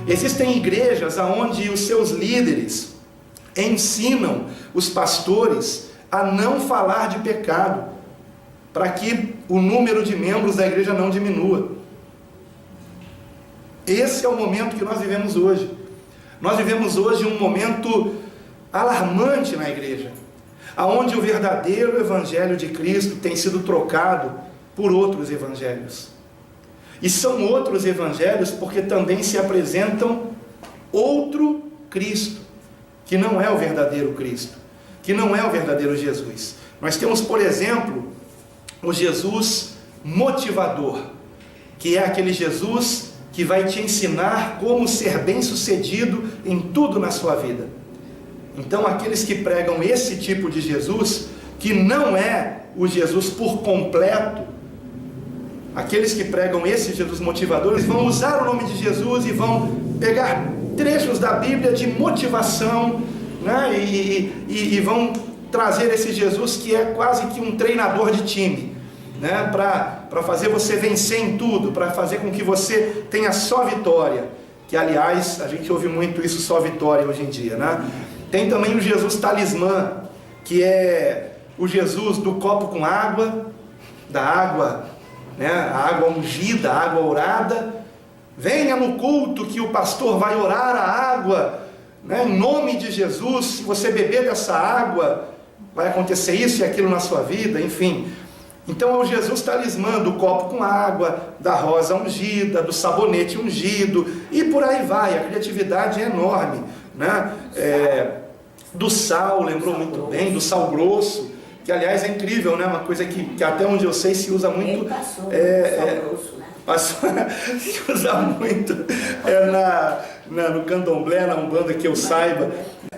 Existem igrejas onde os seus líderes ensinam os pastores a não falar de pecado, para que o número de membros da igreja não diminua. Esse é o momento que nós vivemos hoje. Nós vivemos hoje um momento alarmante na igreja, onde o verdadeiro evangelho de Cristo tem sido trocado por outros evangelhos. E são outros evangelhos porque também se apresentam outro Cristo, que não é o verdadeiro Cristo, que não é o verdadeiro Jesus. Nós temos, por exemplo, o Jesus motivador, que é aquele Jesus que vai te ensinar como ser bem-sucedido em tudo na sua vida. Então, aqueles que pregam esse tipo de Jesus, que não é o Jesus por completo, aqueles que pregam esse Jesus motivador, eles vão usar o nome de Jesus e vão pegar trechos da Bíblia de motivação, né? E vão trazer esse Jesus que é quase que um treinador de time, né? Para fazer você vencer em tudo, para fazer com que você tenha só vitória, que aliás, a gente ouve muito isso, só vitória hoje em dia, né? Tem também o Jesus talismã, que é o Jesus do copo com água, da água, né? A água ungida, a água orada. Venha no culto que o pastor vai orar a água, né? Em nome de Jesus, se você beber dessa água, vai acontecer isso e aquilo na sua vida, enfim. Então é o Jesus talismã do copo com água, da rosa ungida, do sabonete ungido, e por aí vai. A criatividade é enorme, né? Do sal, lembrou muito bem, do sal grosso, que aliás é incrível, né? Uma coisa que até onde eu sei se usa muito. Sal grosso, né? Se usa muito no candomblé, na umbanda, que eu saiba,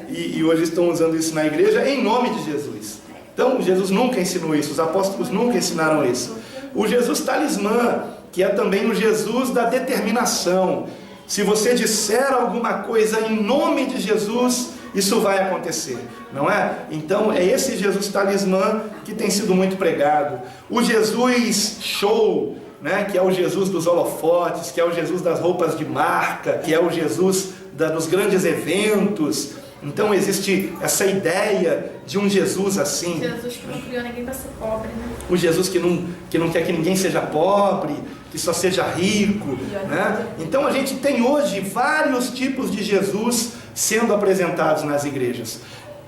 e hoje estão usando isso na igreja em nome de Jesus. Então Jesus nunca ensinou isso, os apóstolos nunca ensinaram isso. O Jesus talismã, que é também o Jesus da determinação. Se você disser alguma coisa em nome de Jesus, isso vai acontecer, não é? Então é esse Jesus talismã que tem sido muito pregado. O Jesus show, né? Que é o Jesus dos holofotes, que é o Jesus das roupas de marca, que é o Jesus dos grandes eventos. Então existe essa ideia de um Jesus assim. Jesus que não criou ninguém para ser pobre, né? O Jesus que não quer que ninguém seja pobre, que só seja rico, né? Então a gente tem hoje vários tipos de Jesus sendo apresentados nas igrejas.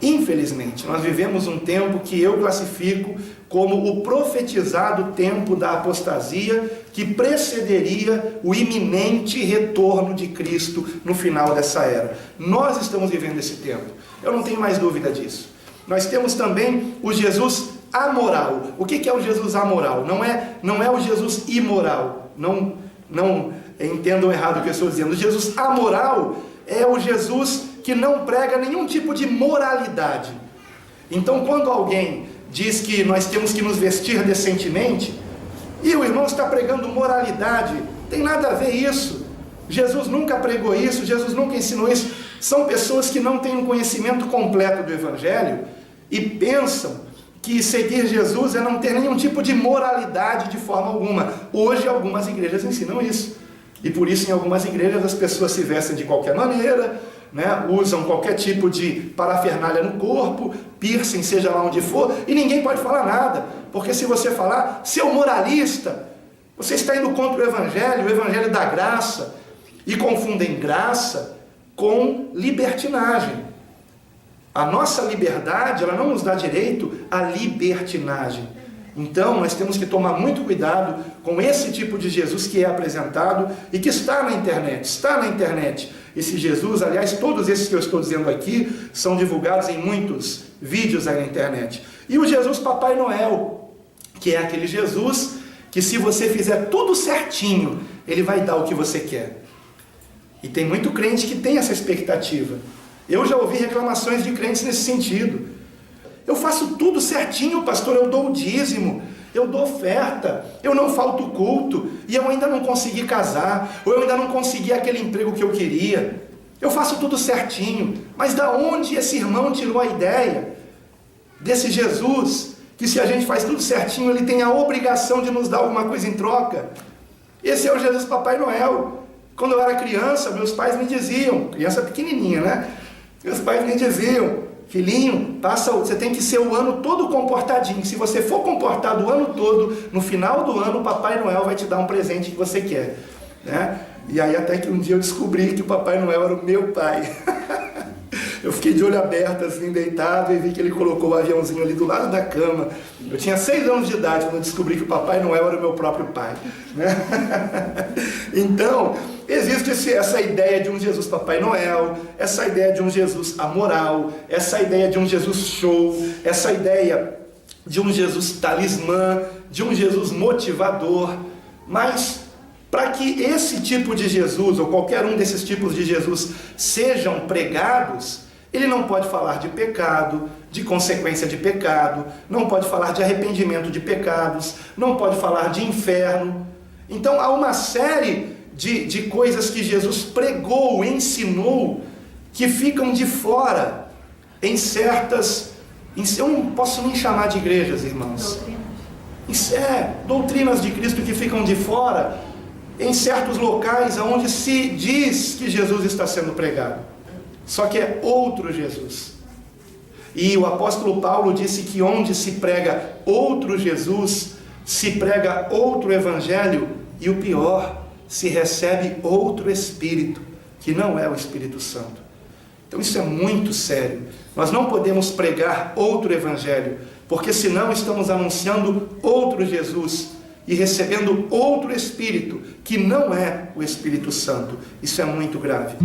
Infelizmente, nós vivemos um tempo que eu classifico como o profetizado tempo da apostasia, que precederia o iminente retorno de Cristo no final dessa era. Nós estamos vivendo esse tempo, eu não tenho mais dúvida disso. Nós temos também o Jesus amoral. O que é o Jesus amoral? Não é o Jesus imoral, não entendam errado o que eu estou dizendo. O Jesus amoral é o Jesus que não prega nenhum tipo de moralidade. Então, quando alguém diz que nós temos que nos vestir decentemente, e o irmão está pregando moralidade, tem nada a ver isso. Jesus nunca pregou isso, Jesus nunca ensinou isso. São pessoas que não têm um conhecimento completo do Evangelho e pensam que seguir Jesus é não ter nenhum tipo de moralidade de forma alguma. Hoje algumas igrejas ensinam isso. E por isso em algumas igrejas as pessoas se vestem de qualquer maneira, né? Usam qualquer tipo de parafernália no corpo, piercing, seja lá onde for, e ninguém pode falar nada. Porque se você falar, seu moralista, você está indo contra o Evangelho da graça, e confundem graça com libertinagem. A nossa liberdade, ela não nos dá direito à libertinagem. Então nós temos que tomar muito cuidado com esse tipo de Jesus que é apresentado e que está na internet. Esse Jesus, aliás, todos esses que eu estou dizendo aqui são divulgados em muitos vídeos aí na internet. E o Jesus Papai Noel, que é aquele Jesus que se você fizer tudo certinho, ele vai dar o que você quer. E tem muito crente que tem essa expectativa. Eu já ouvi reclamações de crentes nesse sentido. Eu faço tudo certinho, pastor, eu dou o dízimo, eu dou oferta, eu não falto culto, e eu ainda não consegui casar, ou eu ainda não consegui aquele emprego que eu queria. Eu faço tudo certinho, mas da onde esse irmão tirou a ideia desse Jesus, que se a gente faz tudo certinho, ele tem a obrigação de nos dar alguma coisa em troca? Esse é o Jesus Papai Noel. Quando eu era criança, meus pais me diziam, criança pequenininha, né? Meus pais me diziam, filhinho, você tem que ser o ano todo comportadinho. Se você for comportado o ano todo, no final do ano, o Papai Noel vai te dar um presente que você quer, né? E aí até que um dia eu descobri que o Papai Noel era o meu pai. Eu fiquei de olho aberto, assim, deitado, e vi que ele colocou o aviãozinho ali do lado da cama. Eu tinha 6 anos de idade quando eu descobri que o Papai Noel era o meu próprio pai, né? Então, existe essa ideia de um Jesus Papai Noel, essa ideia de um Jesus amoral, essa ideia de um Jesus show, essa ideia de um Jesus talismã, de um Jesus motivador. Mas para que esse tipo de Jesus, ou qualquer um desses tipos de Jesus, sejam pregados, ele não pode falar de pecado, de consequência de pecado, não pode falar de arrependimento de pecados, não pode falar de inferno. Então há uma série de coisas que Jesus pregou, ensinou, que ficam de fora em certas... Eu não posso nem chamar de igrejas, irmãos. Doutrinas de Cristo que ficam de fora em certos locais onde se diz que Jesus está sendo pregado. Só que é outro Jesus. E o apóstolo Paulo disse que onde se prega outro Jesus, se prega outro evangelho, e o pior, se recebe outro Espírito, que não é o Espírito Santo. Então isso é muito sério. Nós não podemos pregar outro evangelho, porque senão estamos anunciando outro Jesus e recebendo outro Espírito, que não é o Espírito Santo. Isso é muito grave.